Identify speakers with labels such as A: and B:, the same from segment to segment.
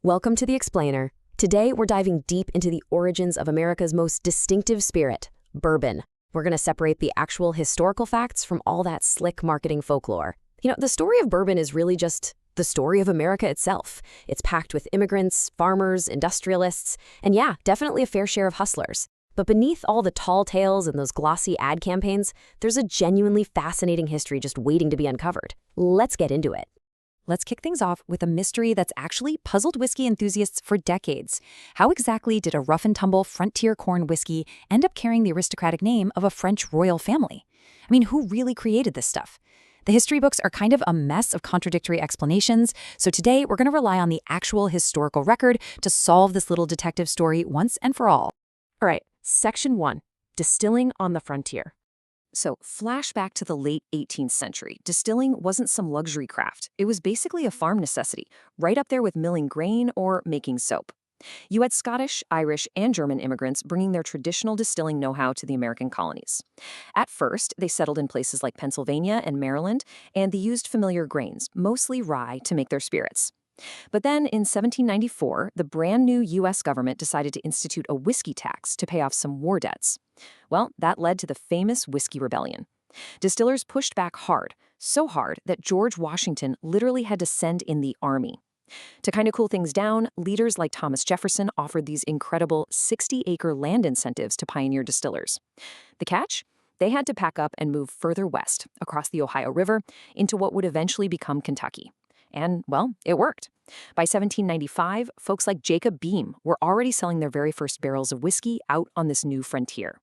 A: Welcome to The Explainer. Today, we're diving deep into the origins of America's most distinctive spirit, bourbon. We're going to separate the actual historical facts from all that slick marketing folklore. The story of bourbon is really just the story of America itself. It's packed with immigrants, farmers, industrialists, and yeah, definitely a fair share of hustlers. But beneath all the tall tales and those glossy ad campaigns, there's a genuinely fascinating history just waiting to be uncovered. Let's get into it.
B: Let's kick things off with a mystery that's actually puzzled whiskey enthusiasts for decades. How exactly did a rough-and-tumble frontier corn whiskey end up carrying the aristocratic name of a French royal family? I mean, who really created this stuff? The history books are kind of a mess of contradictory explanations, so today we're going to rely on the actual historical record to solve this little detective story once and for all.
C: All right, Section 1, Distilling on the Frontier.
B: So, flashback to the late 18th century. Distilling wasn't some luxury craft. It was basically a farm necessity, right up there with milling grain or making soap. You had Scottish, Irish, and German immigrants bringing their traditional distilling know-how to the American colonies. At first, they settled in places like Pennsylvania and Maryland, and they used familiar grains, mostly rye, to make their spirits. But then, in 1794, the brand new U.S. government decided to institute a whiskey tax to pay off some war debts. Well, that led to the famous Whiskey Rebellion. Distillers pushed back hard, so hard that George Washington literally had to send in the army. To kind of cool things down, leaders like Thomas Jefferson offered these incredible 60-acre land incentives to pioneer distillers. The catch? They had to pack up and move further west, across the Ohio River, into what would eventually become Kentucky. And, well, it worked. By 1795, folks like Jacob Beam were already selling their very first barrels of whiskey out on this new frontier.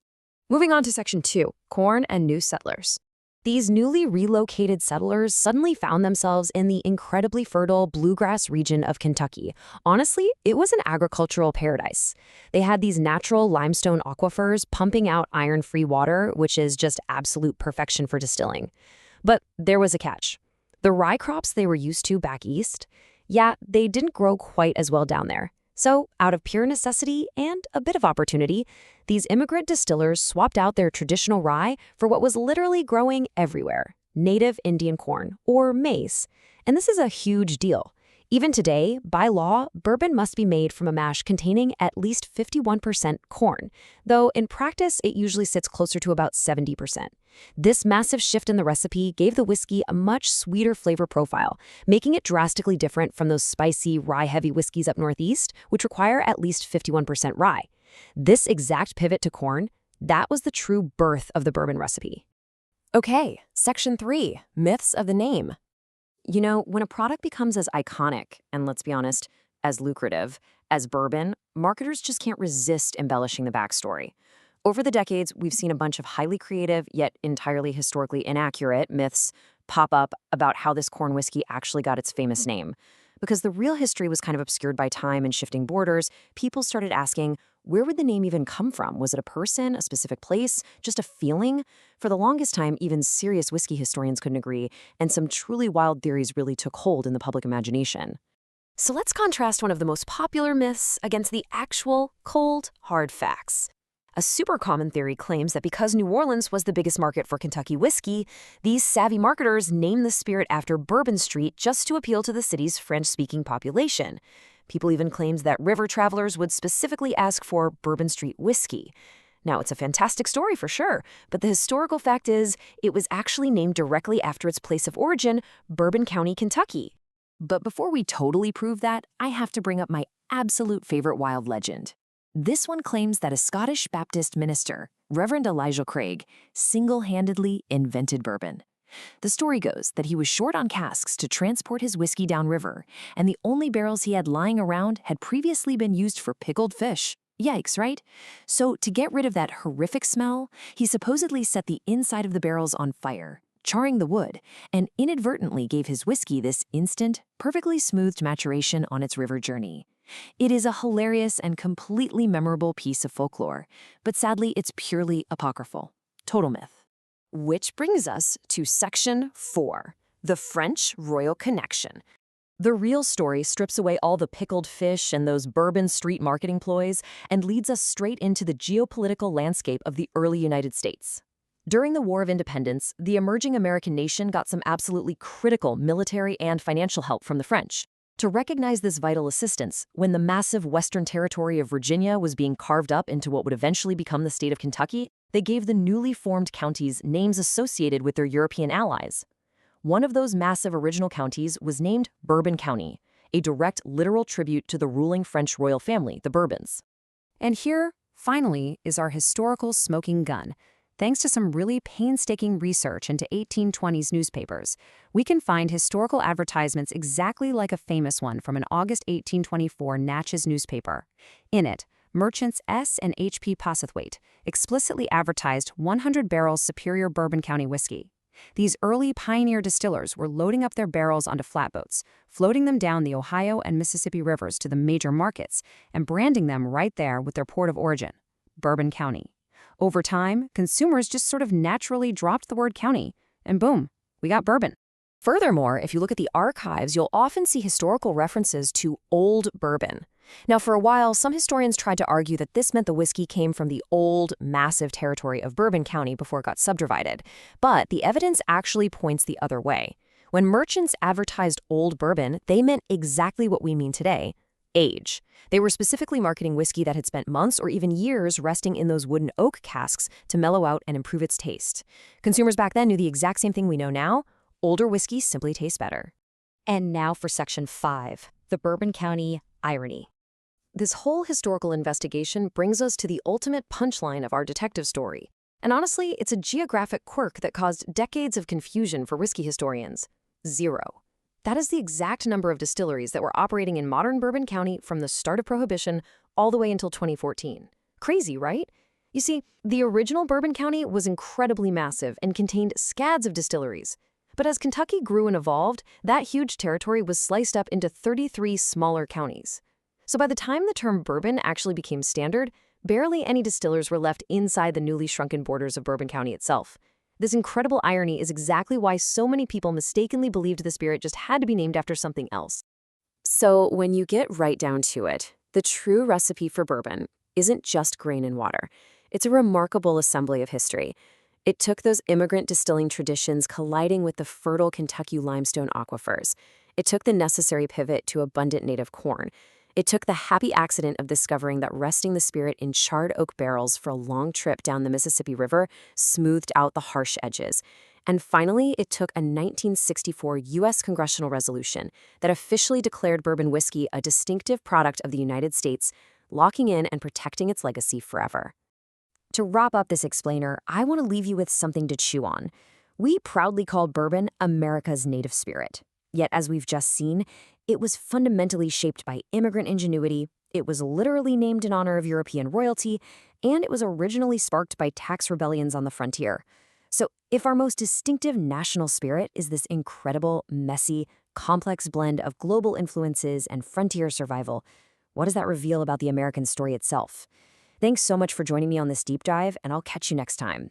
A: Moving on to Section 2, Corn and New Settlers. These newly relocated settlers suddenly found themselves in the incredibly fertile bluegrass region of Kentucky. Honestly, it was an agricultural paradise. They had these natural limestone aquifers pumping out iron-free water, which is just absolute perfection for distilling. But there was a catch. The rye crops they were used to back east, they didn't grow quite as well down there. So, out of pure necessity and a bit of opportunity, these immigrant distillers swapped out their traditional rye for what was literally growing everywhere, native Indian corn, or maize. And this is a huge deal. Even today, by law, bourbon must be made from a mash containing at least 51% corn, though in practice it usually sits closer to about 70%. This massive shift in the recipe gave the whiskey a much sweeter flavor profile, making it drastically different from those spicy, rye-heavy whiskeys up northeast, which require at least 51% rye. This exact pivot to corn, that was the true birth of the bourbon recipe.
C: Okay, Section 3, Myths of the Name.
A: When a product becomes as iconic, and let's be honest, as lucrative, as bourbon, marketers just can't resist embellishing the backstory. Over the decades, we've seen a bunch of highly creative, yet entirely historically inaccurate myths pop up about how this corn whiskey actually got its famous name. Because the real history was kind of obscured by time and shifting borders, people started asking, where would the name even come from? Was it a person, a specific place, just a feeling? For the longest time, even serious whiskey historians couldn't agree, and some truly wild theories really took hold in the public imagination. So let's contrast one of the most popular myths against the actual, cold, hard facts. A super common theory claims that because New Orleans was the biggest market for Kentucky whiskey, these savvy marketers named the spirit after Bourbon Street just to appeal to the city's French-speaking population. People even claimed that river travelers would specifically ask for Bourbon Street whiskey. Now, it's a fantastic story for sure, but the historical fact is it was actually named directly after its place of origin, Bourbon County, Kentucky.
B: But before we totally prove that, I have to bring up my absolute favorite wild legend. This one claims that a Scottish Baptist minister, Reverend Elijah Craig, single-handedly invented bourbon. The story goes that he was short on casks to transport his whiskey downriver, and the only barrels he had lying around had previously been used for pickled fish. Yikes, right? So to get rid of that horrific smell, he supposedly set the inside of the barrels on fire, charring the wood, and inadvertently gave his whiskey this instant, perfectly smoothed maturation on its river journey. It is a hilarious and completely memorable piece of folklore, but sadly it's purely apocryphal. Total myth.
A: Which brings us to Section 4, the French Royal Connection. The real story strips away all the pickled fish and those Bourbon Street marketing ploys and leads us straight into the geopolitical landscape of the early United States. During the War of Independence, the emerging American nation got some absolutely critical military and financial help from the French.
B: To recognize this vital assistance, when the massive western territory of Virginia was being carved up into what would eventually become the state of Kentucky, they gave the newly formed counties names associated with their European allies. One of those massive original counties was named Bourbon County, a direct literal tribute to the ruling French royal family, the Bourbons.
A: And here, finally, is our historical smoking gun. Thanks to some really painstaking research into 1820s newspapers, we can find historical advertisements exactly like a famous one from an August 1824 Natchez newspaper. In it, merchants S. and H.P. Postlethwaite explicitly advertised 100 barrels superior Bourbon County whiskey. These early pioneer distillers were loading up their barrels onto flatboats, floating them down the Ohio and Mississippi rivers to the major markets, and branding them right there with their port of origin, Bourbon County. Over time, consumers just sort of naturally dropped the word county, and boom, we got bourbon.
C: Furthermore, if you look at the archives, you'll often see historical references to Old Bourbon. Now, for a while, some historians tried to argue that this meant the whiskey came from the old, massive territory of Bourbon County before it got subdivided. But the evidence actually points the other way. When merchants advertised Old Bourbon, they meant exactly what we mean today: age. They were specifically marketing whiskey that had spent months or even years resting in those wooden oak casks to mellow out and improve its taste. Consumers back then knew the exact same thing we know now: older whiskey simply tastes better.
A: And now for Section 5, the Bourbon County irony.
C: This whole historical investigation brings us to the ultimate punchline of our detective story. And honestly, it's a geographic quirk that caused decades of confusion for whiskey historians: 0. That is the exact number of distilleries that were operating in modern Bourbon County from the start of Prohibition all the way until 2014. Crazy, right? You see, the original Bourbon County was incredibly massive and contained scads of distilleries. But as Kentucky grew and evolved, that huge territory was sliced up into 33 smaller counties. So by the time the term bourbon actually became standard, barely any distillers were left inside the newly shrunken borders of Bourbon County itself. This incredible irony is exactly why so many people mistakenly believed the spirit just had to be named after something else. So when you get right down to it, the true recipe for bourbon isn't just grain and water. It's a remarkable assembly of history. It took those immigrant distilling traditions colliding with the fertile Kentucky limestone aquifers. It took the necessary pivot to abundant native corn. It took the happy accident of discovering that resting the spirit in charred oak barrels for a long trip down the Mississippi River smoothed out the harsh edges. And finally, it took a 1964 U.S. congressional resolution that officially declared bourbon whiskey a distinctive product of the United States, locking in and protecting its legacy forever.
A: To wrap up this explainer, I want to leave you with something to chew on. We proudly call bourbon America's native spirit. Yet, as we've just seen, it was fundamentally shaped by immigrant ingenuity, it was literally named in honor of European royalty, and it was originally sparked by tax rebellions on the frontier. So, if our most distinctive national spirit is this incredible, messy, complex blend of global influences and frontier survival, what does that reveal about the American story itself? Thanks so much for joining me on this deep dive, and I'll catch you next time.